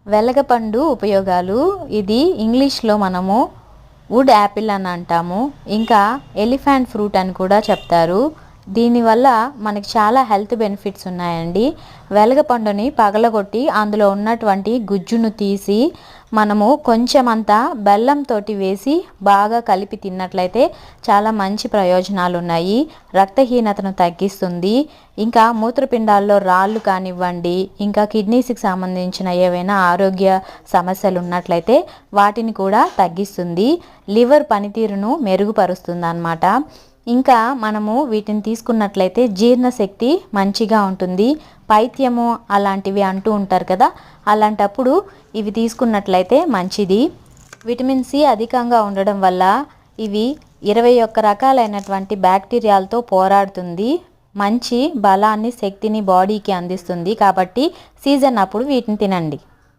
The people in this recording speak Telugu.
వెలగపండు ఉపయోగాలు. ఇది ఇంగ్లీష్లో మనము వుడ్ యాపిల్ అని అంటాము, ఇంకా ఎలిఫెంట్ ఫ్రూట్ అని కూడా చెప్తారు. దీనివల్ల మనకి చాలా హెల్త్ బెనిఫిట్స్ ఉన్నాయండి. వెలగపండుని పగలగొట్టి అందులో ఉన్నటువంటి గుజ్జును తీసి మనము కొంచెం అంతా బెల్లంతో వేసి బాగా కలిపి తిన్నట్లయితే చాలా మంచి ప్రయోజనాలు ఉన్నాయి. రక్తహీనతను తగ్గిస్తుంది. ఇంకా మూత్రపిండాల్లో రాళ్ళు కానివ్వండి, ఇంకా కిడ్నీస్కి సంబంధించిన ఏవైనా ఆరోగ్య సమస్యలు ఉన్నట్లయితే వాటిని కూడా తగ్గిస్తుంది. లివర్ పనితీరును మెరుగుపరుస్తుంది అన్నమాట. ఇంకా మనము వీటిని తీసుకున్నట్లయితే జీర్ణశక్తి మంచిగా ఉంటుంది. పైత్యము అలాంటివి అంటూ ఉంటారు కదా, అలాంటప్పుడు ఇవి తీసుకున్నట్లయితే మంచిది. విటమిన్ సి అధికంగా ఉండడం వల్ల ఇవి 21 రకాలైనటువంటి బ్యాక్టీరియాలతో పోరాడుతుంది. మంచి బలాన్ని, శక్తిని బాడీకి అందిస్తుంది. కాబట్టి సీజన్ అప్పుడు వీటిని తినండి.